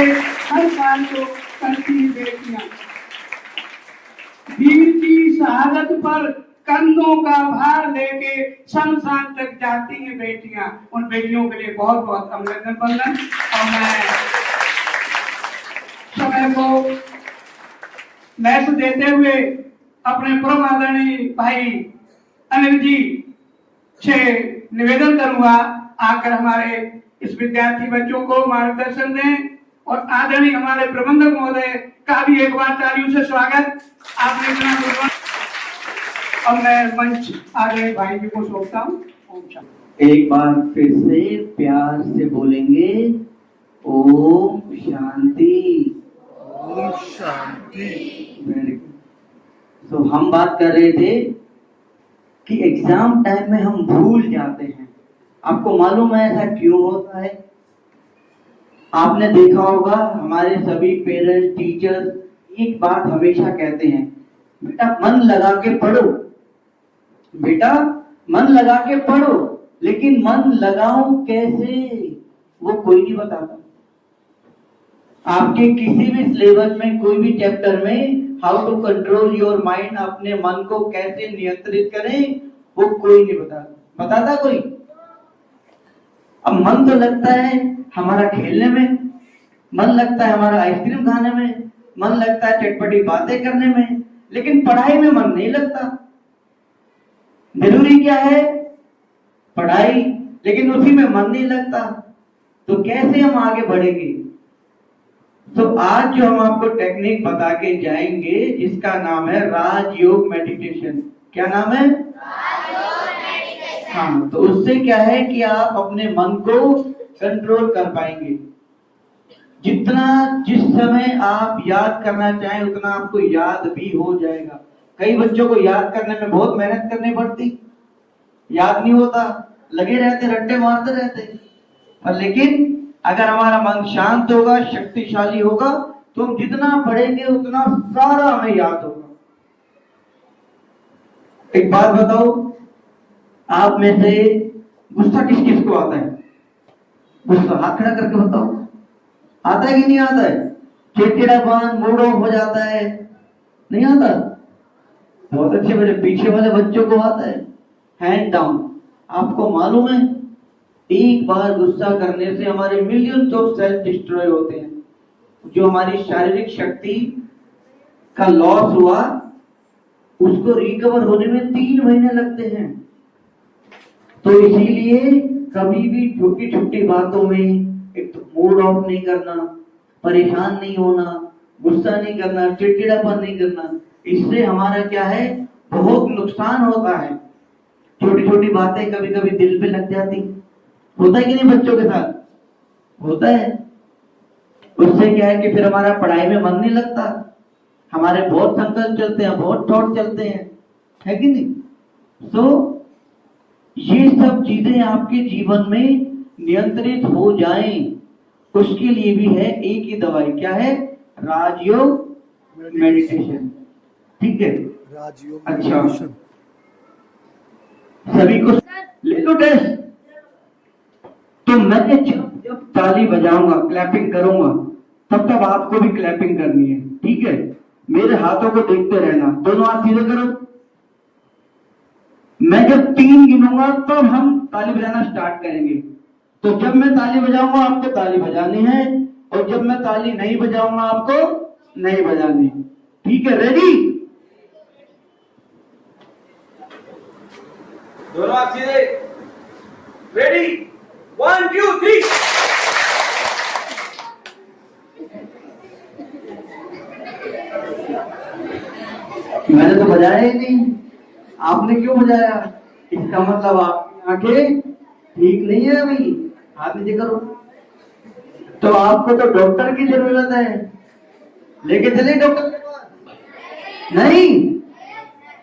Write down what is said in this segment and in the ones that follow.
हर साल को करती हैं बेटियां। वीर की शहादत पर कंधों का भार लेके शमशान तक जाती हैं बेटियां। उन बेटियों के लिए बहुत बहुत अभिनंदन वंदन। और मैं समय को मैच देते हुए अपने परम आदरणीय भाई अनिल जी से निवेदन करूंगा, आकर हमारे इस विद्यार्थी बच्चों को मार्गदर्शन दें। और आदरणीय हमारे प्रबंधक महोदय का भी एक बार तालियों से स्वागत। आपने इतना और मैं मंच आदरणीय भाई जी को सौंपता हूँ। एक बार फिर से प्यार से बोलेंगे, ओम शांति। ओम शांति। Very good. तो हम बात कर रहे थे कि एग्जाम टाइम में हम भूल जाते हैं। आपको मालूम है ऐसा क्यों होता है? आपने देखा होगा हमारे सभी पेरेंट्स, टीचर्स एक बात हमेशा कहते हैं, बेटा मन लगा के पढ़ो, बेटा मन लगा के पढ़ो। लेकिन मन लगाऊं कैसे, वो कोई नहीं बताता। आपके किसी भी सिलेबस में, कोई भी चैप्टर में how to control your mind, अपने मन को कैसे नियंत्रित करें, वो कोई नहीं बताता। बताता कोई? अब मन तो लगता है हमारा खेलने में, मन लगता है हमारा आइसक्रीम खाने में, मन लगता है चटपटी बातें करने में, लेकिन पढ़ाई में मन नहीं लगता। जरूरी क्या है? पढ़ाई, लेकिन उसी में मन नहीं लगता। तो कैसे हम आगे बढ़ेंगे? तो आज जो हम आपको टेक्निक बता के जाएंगे, जिसका नाम है राजयोग मेडिटेशन। क्या नाम है? हाँ, तो उससे क्या है कि आप अपने मन को कंट्रोल कर पाएंगे। जितना जिस समय आप याद करना चाहें उतना आपको याद भी हो जाएगा। कई बच्चों को याद करने में बहुत मेहनत करनी पड़ती, याद नहीं होता, लगे रहते, रट्टे मारते रहते। और लेकिन अगर हमारा मन शांत होगा, शक्तिशाली होगा, तो हम जितना पढ़ेंगे उतना सारा हमें याद होगा। एक बात बताओ, आप में से गुस्सा किस किस को आता है? गुस्सा हाथ खड़ा करके बताओ, आता है कि नहीं आता है? चिड़चिड़ापन, मूड ऑफ हो जाता है, नहीं आता? बहुत अच्छे, मेरे पीछे वाले बच्चों को आता है। Hand down. आपको मालूम है एक बार गुस्सा करने से हमारे मिलियंस ऑफ सेल डिस्ट्रॉय होते हैं। जो हमारी शारीरिक शक्ति का लॉस हुआ, उसको रिकवर होने में 3 महीने लगते हैं। तो इसीलिए कभी भी छोटी छोटी बातों में एक तो मूड ऑफ नहीं करना, परेशान नहीं होना, गुस्सा नहीं करना, चिड़चिड़ापन नहीं करना। इससे हमारा क्या है, बहुत नुकसान होता है। छोटी छोटी बातें कभी कभी दिल पे लग जाती, होता है कि नहीं? बच्चों के साथ होता है। उससे क्या है कि फिर हमारा पढ़ाई में मन नहीं लगता, हमारे बहुत संकल्प चलते हैं, बहुत थॉट चलते हैं, है कि नहीं? तो ये सब चीजें आपके जीवन में नियंत्रित हो जाएं, उसके लिए भी है एक ही दवाई। क्या है? राजयोग मेडिटेशन। ठीक है, राजयोग अच्छा, मेडिटेशन। सभी को ले लो टेस्ट। तो मैं जब ताली बजाऊंगा, क्लैपिंग करूंगा, तब तक आपको भी क्लैपिंग करनी है। ठीक है? मेरे हाथों को देखते रहना, दोनों हाथ सीधे करो। मैं जब 3 गिनूंगा तब हम ताली बजाना स्टार्ट करेंगे। तो जब मैं ताली बजाऊंगा आपको ताली बजानी है, और जब मैं ताली नहीं बजाऊंगा आपको नहीं बजानी। ठीक है? रेडी? दोनों हाथ सीधे। रेडी? 1 2 3। मैंने तो बजाया ही नहीं, आपने क्यों बजाया? इसका मतलब आपकी आंखें ठीक नहीं है अभी। हाथ नीचे करो। तो आपको तो डॉक्टर की जरूरत है, लेके चले डॉक्टर के पास? नहीं?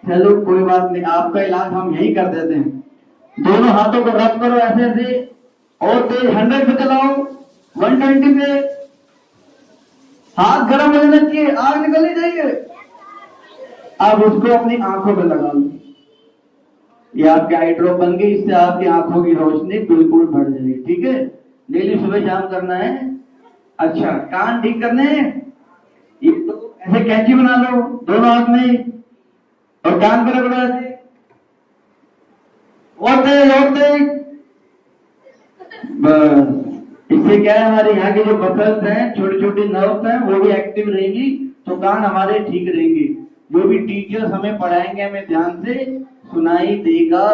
चलो कोई बात नहीं, आपका इलाज हम यही कर देते हैं। दोनों हाथों को रब करो ऐसे ऐसे, और तेज 100 पे चलाओ, 120 पे। हाथ गर्म हो जाना चाहिए, आग निकलनी चाहिए। अब उसको अपनी आंखों पे लगा लो। ये आपके आई ड्रॉप बन गई, इससे आपकी आंखों की रोशनी बिल्कुल बढ़ जाएगी। ठीक है? डेली सुबह शाम करना है। अच्छा, कान ठीक करने हैं। ये तो ऐसे कैंची बना लो दोनों हाथ में और कान पर रगड़ो ऐसे। और तेज। बस, इससे क्या है, हमारे यहाँ के जो मसल्स हैं, छोटे छोटे नर्व्स हैं, वो भी एक्टिव रहेंगी, तो कान हमारे ठीक रहेंगे। जो भी टीचर्स हमें पढ़ाएंगे हमें ध्यान से सुनाई देगा।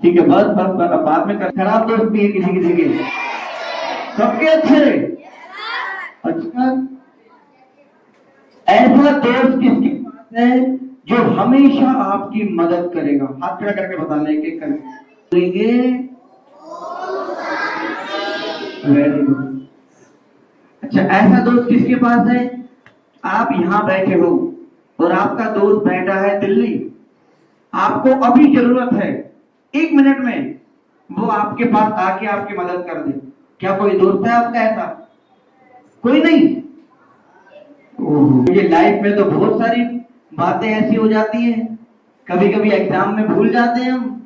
ठीक है, बस बाद में खराब दोस्त भी है किसी के सबके अच्छे। अच्छा, ऐसा दोस्त किसके पास है जो हमेशा आपकी मदद करेगा? हाथ खड़ा करके बताना, एक एक करेंगे। Very good. अच्छा, ऐसा दोस्त किसके पास है? आप यहां बैठे हो और आपका दोस्त बैठा है दिल्ली, आपको अभी जरूरत है 1 मिनट में वो आपके पास आके आपकी मदद कर दे। क्या कोई दोस्त है आपका ऐसा? कोई नहीं। ये लाइफ में तो बहुत सारी बातें ऐसी हो जाती हैं, कभी कभी एग्जाम में भूल जाते हैं हम,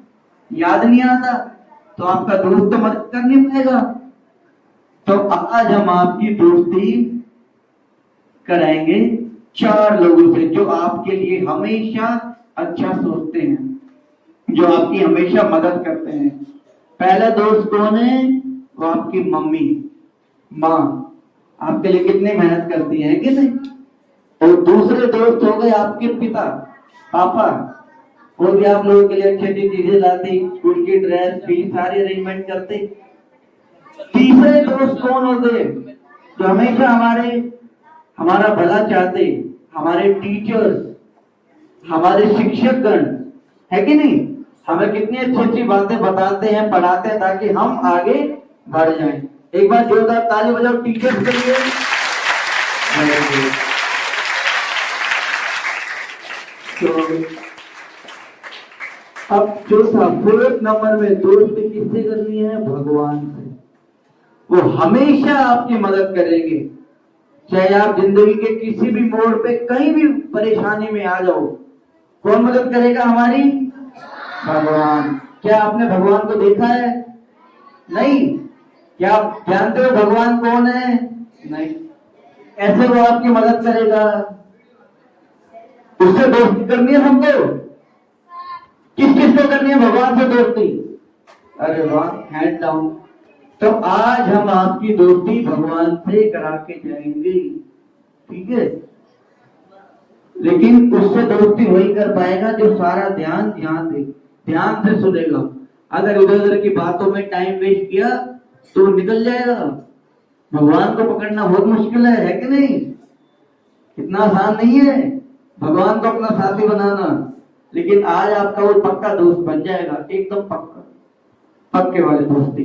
याद नहीं आता, तो आपका दोस्त तो मदद कर नहीं पाएगा। तो आज हम आपकी दोस्ती कराएंगे 4 लोगों से जो आपके लिए हमेशा अच्छा सोचते हैं, जो आपकी हमेशा मदद करते हैं। पहला दोस्त कौन है? वो आपकी मम्मी, माँ आपके लिए कितनी मेहनत करती है कि नहीं। और दूसरे दोस्त हो गए आपके पिता, पापा, वो भी आप लोगों के लिए अच्छी अच्छी चीजें लाते, स्कूल की ड्रेस फीस सारी अरेंजमेंट करते। तीसरे दोस्त कौन हो गए? जो हमेशा हमारा भला चाहते, हमारे टीचर्स, हमारे शिक्षकगण, है कि नहीं। हमें कितनी अच्छी अच्छी बातें बताते हैं, पढ़ाते हैं, ताकि हम आगे बढ़ जाएं। एक बार जोरदार ताली बजाओ टीचर्स के लिए। तो अब चौथा, 4th नंबर में दोस्ती किससे करनी है? भगवान से। वो हमेशा आपकी मदद करेंगे, चाहे आप जिंदगी के किसी भी मोड़ पे कहीं भी परेशानी में आ जाओ। कौन मदद करेगा हमारी? भगवान। क्या आपने भगवान को देखा है? नहीं। क्या आप जानते हो भगवान कौन है? नहीं। ऐसे वो आपकी मदद करेगा, उससे दोस्ती करनी है हमको। किस किस को करनी है भगवान से दोस्ती? अरे वाह, हैंड डाउन। तो आज हम आपकी दोस्ती भगवान से करा के जाएंगे, ठीक है। लेकिन उससे दोस्ती वही कर पाएगा जो सारा ध्यान ध्यान से सुनेगा। अगर इधर उधर की बातों में टाइम वेस्ट किया तो निकल जाएगा। भगवान को पकड़ना बहुत मुश्किल है कि नहीं? इतना आसान नहीं है भगवान को अपना साथी बनाना। लेकिन आज आपका वो पक्का दोस्त बन जाएगा, एकदम पक्के वाले दोस्ती,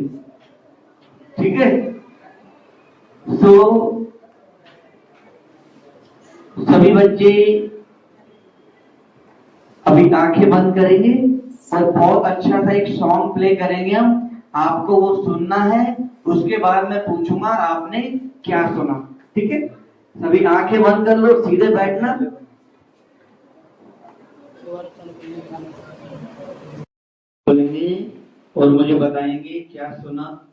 ठीक है। सभी बच्चे अभी आंखें बंद करेंगे और बहुत अच्छा सा एक सॉन्ग प्ले करेंगे हम, आपको वो सुनना है। उसके बाद मैं पूछूंगा आपने क्या सुना, ठीक है। सभी आंखें बंद कर लो, सीधे बैठना। बोलेंगे और मुझे बताएंगे क्या सुना।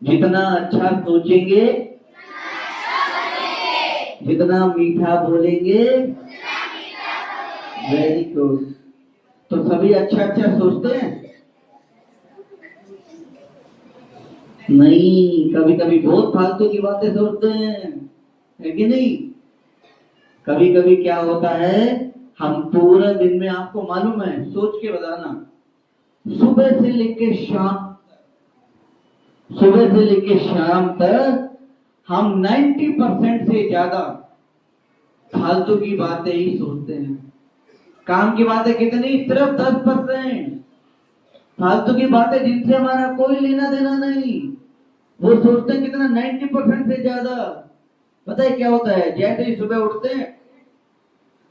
जितना अच्छा सोचेंगे, जितना मीठा बोलेंगे। Very good. तो सभी अच्छा अच्छा सोचते हैं? नहीं, कभी कभी बहुत फालतू की बातें सोचते हैं, है कि नहीं। कभी कभी क्या होता है, हम पूरा दिन में, आपको मालूम है, सोच के बताना, सुबह से लेके शाम तक हम 90% से ज्यादा फालतू की बातें ही सोचते हैं। काम की बातें कितनी? सिर्फ 10%। फालतू की बातें जिनसे हमारा कोई लेना देना नहीं, वो सोचते हैं कितना? 90% से ज्यादा। पता है क्या होता है? जैसे ही सुबह उठते हैं,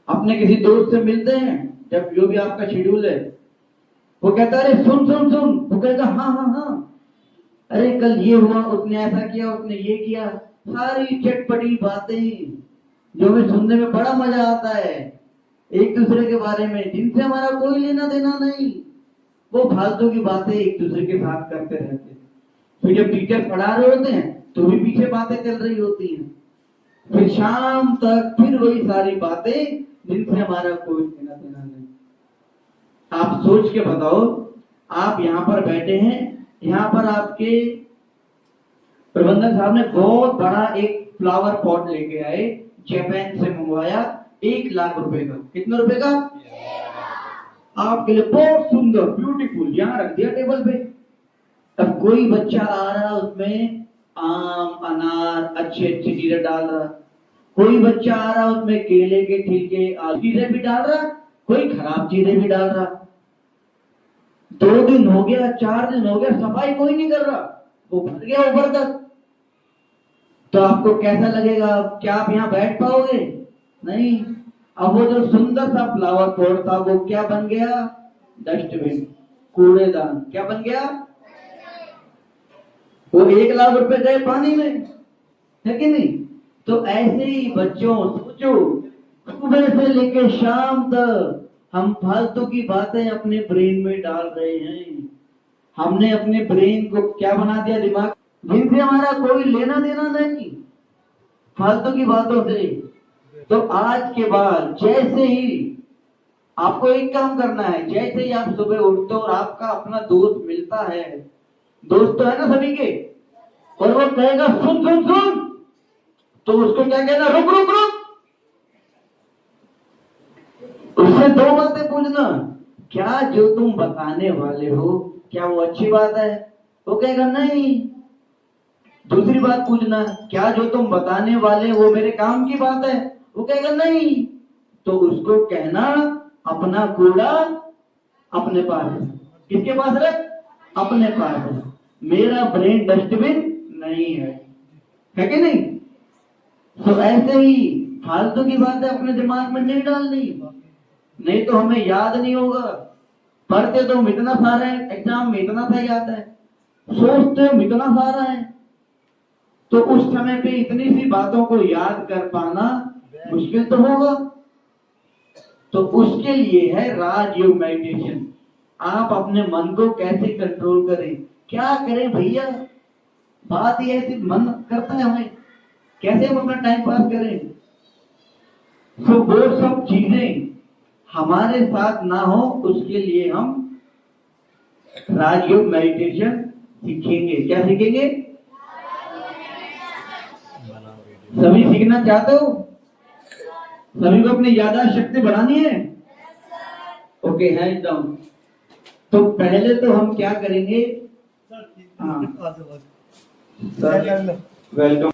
अपने किसी दोस्त से मिलते हैं, जब जो भी आपका शेड्यूल है, वो कहता है अरे सुन सुन सुन, वो कहेगा हाँ हाँ हाँ, अरे कल ये हुआ, उसने ऐसा किया, उसने ये किया, सारी चटपटी बातें जो हमें सुनने में बड़ा मजा आता है, एक दूसरे के बारे में, जिनसे हमारा कोई लेना देना नहीं। वो फालतू की बातें एक दूसरे के साथ करते रहते हैं। तो जब टीचर पढ़ा रहे होते हैं तो भी पीछे बातें चल रही होती हैं। फिर शाम तक फिर वही सारी बातें जिनसे हमारा कोई लेना देना नहीं। आप सोच के बताओ, आप यहाँ पर बैठे हैं, यहाँ पर आपके प्रबंधक साहब ने बहुत बड़ा एक फ्लावर पॉट लेके आए, जापान से मंगवाया, 1 लाख रुपए का। कितने रुपए का? आपके लिए बहुत सुंदर ब्यूटीफुल, यहाँ रख दिया टेबल पे। अब कोई बच्चा आ रहा, उसमें आम अनार अच्छे अच्छे चीजें डाल रहा, कोई बच्चा आ रहा उसमें केले के छिलके चीजें भी डाल रहा, कोई खराब चीजें भी डाल रहा। 2 दिन हो गया, 4 दिन हो गया, सफाई कोई नहीं कर रहा, वो भर गया ऊपर तक। तो आपको कैसा लगेगा? क्या आप यहाँ बैठ पाओगे? नहीं। अब वो जो सुंदर सा फ्लावर पॉट था वो क्या बन गया? डस्टबिन, कूड़ेदान। क्या बन गया? वो 1 लाख रुपए गए पानी में, है कि नहीं? तो ऐसे ही बच्चों, सोचो, सुबह से लेकर शाम तक हम फालतू की बातें अपने ब्रेन में डाल रहे हैं। हमने अपने ब्रेन को क्या बना दिया? दिमाग, जिनसे हमारा कोई लेना देना नहीं, फालतू की बातों से। तो आज के बाद जैसे ही आपको एक काम करना है, जैसे ही आप सुबह उठते हो और आपका अपना दोस्त मिलता है, दोस्त तो है ना सभी के, और वो कहेगा सुन सुन सुन, तो उसको क्या कहना? रुक रुक रुक। उससे 2 बातें पूछना, क्या जो तुम बताने वाले हो क्या वो अच्छी बात है? वो कहेगा नहीं। दूसरी बात पूछना, क्या जो तुम बताने वाले वो मेरे काम की बात है? वो कहेगा नहीं। तो उसको कहना अपना कूड़ा अपने पास है। किसके पास रख? अपने पास है। मेरा ब्रेन डस्टबिन नहीं है कि नहीं? तो ऐसे ही फालतू की बातें अपने दिमाग में नहीं डालनी, नहीं तो हमें याद नहीं होगा। पढ़ते तो हम इतना सारा है, एग्जाम में इतना सा याद है, सोचते हम इतना सारा है, तो उस समय पे इतनी सी बातों को याद कर पाना मुश्किल तो होगा। तो उसके लिए है राजयोग मेडिटेशन। आप अपने मन को कैसे कंट्रोल करें, क्या करें भैया? बात ये है, मन करता है हमें, कैसे हम अपना टाइम पास करें? तो वो सब चीजें हमारे साथ ना हो, उसके लिए हम राजयोग मेडिटेशन सीखेंगे। क्या सीखेंगे? सभी सीखना चाहते हो? सभी को अपनी याददाश्त शक्ति बढ़ानी है? Okay, hand down. तो पहले तो हम क्या करेंगे? हाँ, वेलकम।